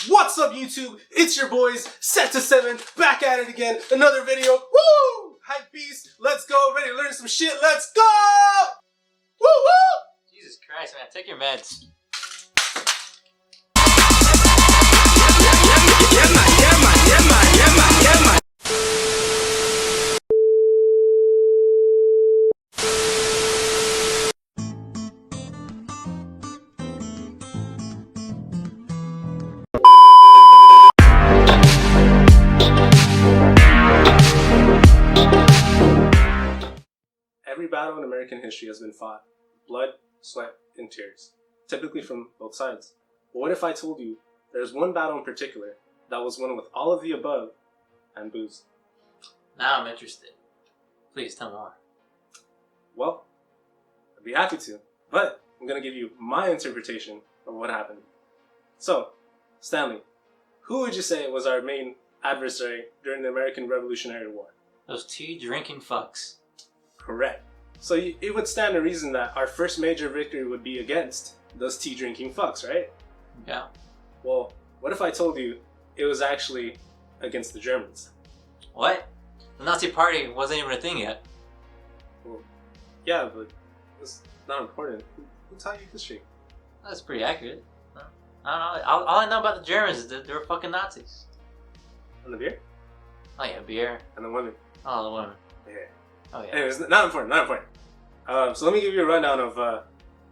What's up, YouTube? It's your boys, Set to 7, back at it again. Another video. Woo! Hype beast. Let's go. Ready to learn some shit. Let's go! Woo woo! Jesus Christ, man. Take your meds. Every battle in American history has been fought. Blood, sweat, and tears. Typically from both sides. But what if I told you there's one battle in particular that was won with all of the above and booze? Now I'm interested. Please tell more. Well, I'd be happy to, but I'm going to give you my interpretation of what happened. So, Stanley, who would you say was our main adversary during the American Revolutionary War? Those tea-drinking fucks. Correct. So it would stand to reason that our first major victory would be against those tea-drinking fucks, right? Yeah. Well, what if I told you it was actually against the Germans? What? The Nazi Party wasn't even a thing yet. Well, yeah, but it's not important. Who taught you history? That's pretty accurate. I don't know. All I know about the Germans is that they were fucking Nazis. And the beer? Oh yeah, beer. And the women? Oh, the women. Yeah. Oh yeah. Anyways, not important. So let me give you a rundown of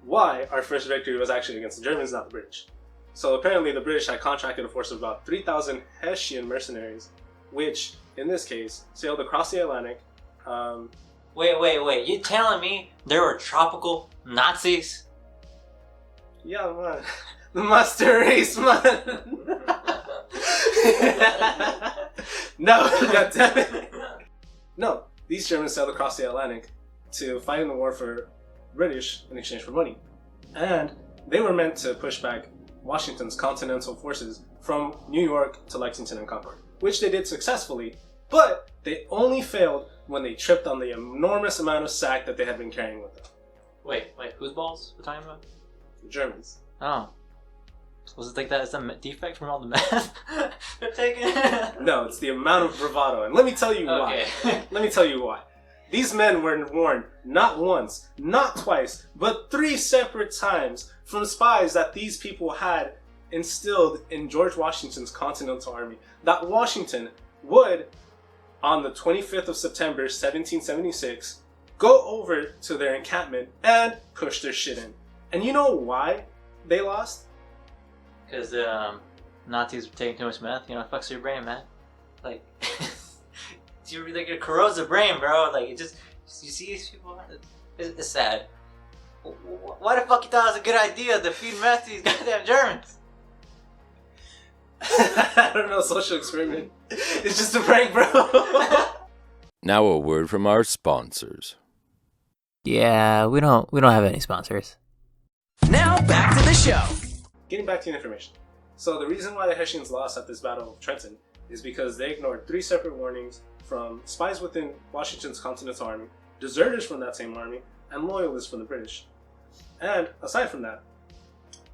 why our first victory was actually against the Germans, not the British. So apparently the British had contracted a force of about 3,000 Hessian mercenaries, which, in this case, sailed across the Atlantic. Wait. You telling me there were tropical Nazis? Yeah, man. The master race, man. No, goddammit. No, these Germans sailed across the Atlantic to fight in the war for British in exchange for money. And they were meant to push back Washington's continental forces from New York to Lexington and Concord, which they did successfully, but they only failed when they tripped on the enormous amount of sack that they had been carrying with them. Wait, whose balls we're talking about? The Germans. Oh. Was it like that? Is that a defect from all the meth they're taking? No, it's the amount of bravado. And let me tell you why. Let me tell you why. These men were warned not once, not twice, but 3 separate times from spies that these people had instilled in George Washington's Continental Army that Washington would, on the 25th of September, 1776, go over to their encampment and push their shit in. And you know why they lost? Because the Nazis were taking too much meth. You know, it fucks your brain, man. Like, it corrodes the brain, bro. Like, it just, you see these people, it's sad. Why the fuck you thought it was a good idea to feed meth to these goddamn Germans? I don't know, social experiment. It's just a prank, bro. Now a word from our sponsors. Yeah, we don't have any sponsors. Now back to the show. Getting back to the information. So the reason why the Hessians lost at this Battle of Trenton is because they ignored 3 separate warnings from spies within Washington's Continental Army, deserters from that same army, and loyalists from the British. And aside from that,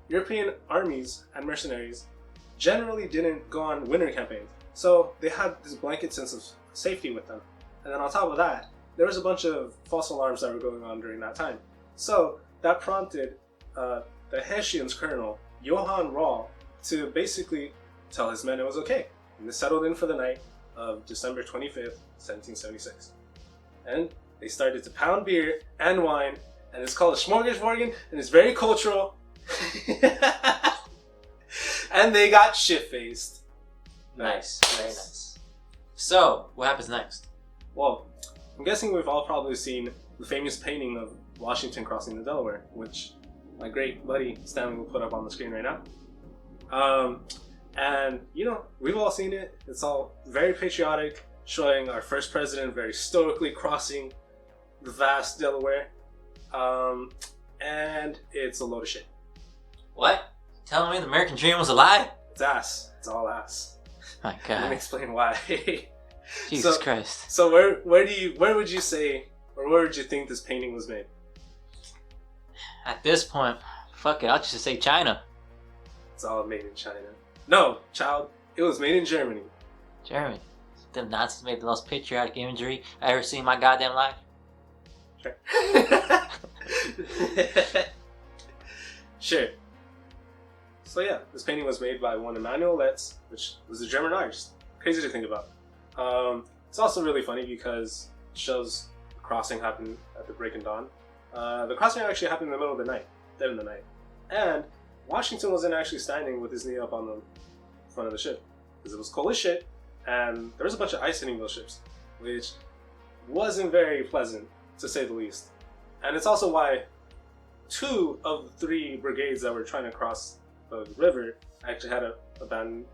European armies and mercenaries generally didn't go on winter campaigns, so they had this blanket sense of safety with them. And then on top of that, there was a bunch of false alarms that were going on during that time. So that prompted the Hessians' colonel, Johann Rahl, to basically tell his men it was okay. And they settled in for the night of December 25th, 1776. And they started to pound beer and wine, and it's called a smorgasbord, and it's very cultural. And they got shit-faced. Nice, very nice. So, what happens next? Well, I'm guessing we've all probably seen the famous painting of Washington crossing the Delaware, which my great buddy Stanley will put up on the screen right now. And, you know, we've all seen it. It's all very patriotic, showing our first president very stoically crossing the vast Delaware. And it's a load of shit. What? Telling me the American dream was a lie? It's ass. It's all ass. My God. Let me explain why. Jesus Christ. So where would you say, or where would you think this painting was made? At this point, fuck it, I'll just say China. It's all made in China. No, child. It was made in Germany. Germany. Them Nazis made the most patriotic imagery I ever seen in my goddamn life. Sure. Sure. So yeah, this painting was made by one Emanuel Letz, which was a German artist. Crazy to think about. It's also really funny because it shows the crossing happened at the break of dawn. The crossing actually happened in the middle of the night, dead in the night. And Washington wasn't actually standing with his knee up on the front of the ship because it was cold as shit, and there was a bunch of ice hitting those ships, which wasn't very pleasant, to say the least. And it's also why 2 of the 3 brigades that were trying to cross the river actually had to abandon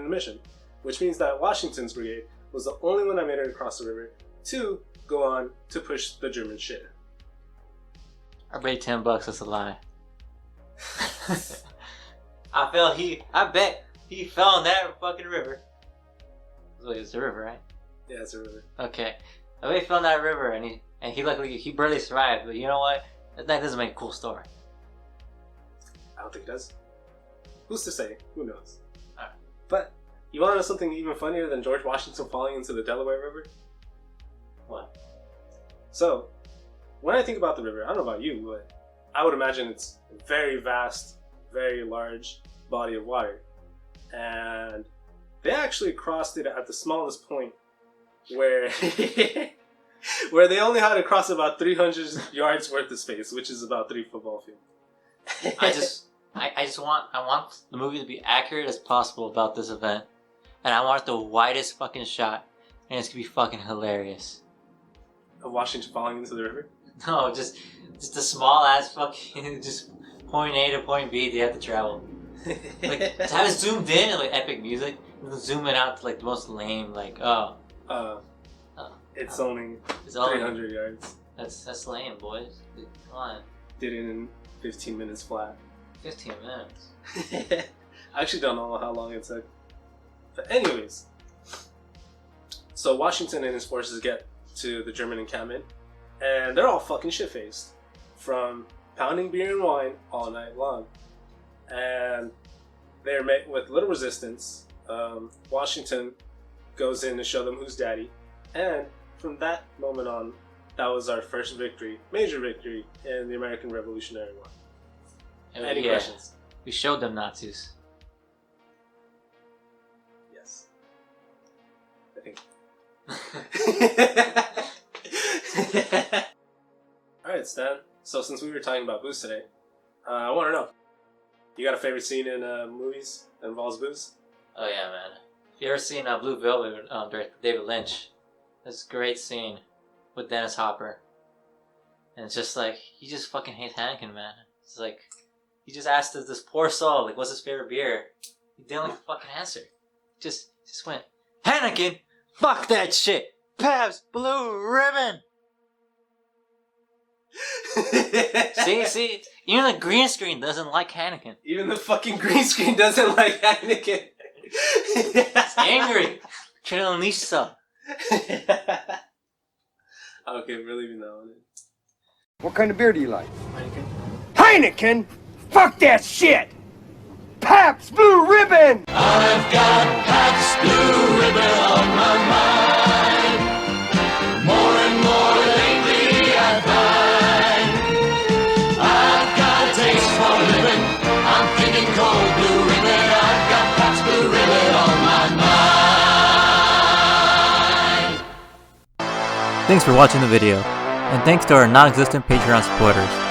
the mission, which means that Washington's brigade was the only one that made it across the river to go on to push the German shit. I bet $10 that's a lie. I bet he fell in that fucking river. Wait, it's a river, right? Yeah, it's a river. Okay. I bet he fell in that river and he luckily he barely survived, but you know what? That doesn't make a cool story. I don't think it does. Who's to say? Who knows? Alright. But you want to know something even funnier than George Washington falling into the Delaware River? What? So, when I think about the river, I don't know about you, but I would imagine it's a very vast, very large body of water. And they actually crossed it at the smallest point where where they only had to cross about 300 yards worth of space, which is about 3 football fields. I want the movie to be accurate as possible about this event. And I want the widest fucking shot. And it's gonna be fucking hilarious. Of Washington falling into the river? No, just a small ass fucking just point A to point B they have to travel. Like to have it zoomed in and like epic music, and then zoom it out to like the most lame like it's only it's all 300 yards. That's lame, boys. Come on. Did it in 15 minutes flat. 15 minutes. I actually don't know how long it took. But anyways, so Washington and his forces get to the German encampment, and they're all fucking shit-faced from pounding beer and wine all night long. And they're met with little resistance. Washington goes in to show them who's daddy, and from that moment on, that was our first victory, major victory in the American Revolutionary War. Any questions? We showed them Nazis. Yes. I think. Alright, Stan. So since we were talking about booze today, I want to know, you got a favorite scene in movies that involves booze? Oh yeah, man. If you ever seen Blue Velvet, directed David Lynch, this great scene with Dennis Hopper. And it's just like, he just fucking hates Heineken, man. It's like, he just asked this poor soul, like, what's his favorite beer? He didn't like fucking answer. Just went, Heineken! Fuck that shit! Pabst Blue Ribbon! see, even the green screen doesn't like Heineken. Even the fucking green screen doesn't like Heineken. It's angry. Trying to unleash some. Okay, we're leaving that one in. What kind of beer do you like? Heineken? Heineken? Fuck that shit! Pabst Blue Ribbon! I've got Pabst Blue Ribbon on my mind. More and more lately I find I've got a taste for living. I'm thinking cold Blue Ribbon. I've got Pabst Blue Ribbon on my mind. Thanks for watching the video, and thanks to our non-existent Patreon supporters.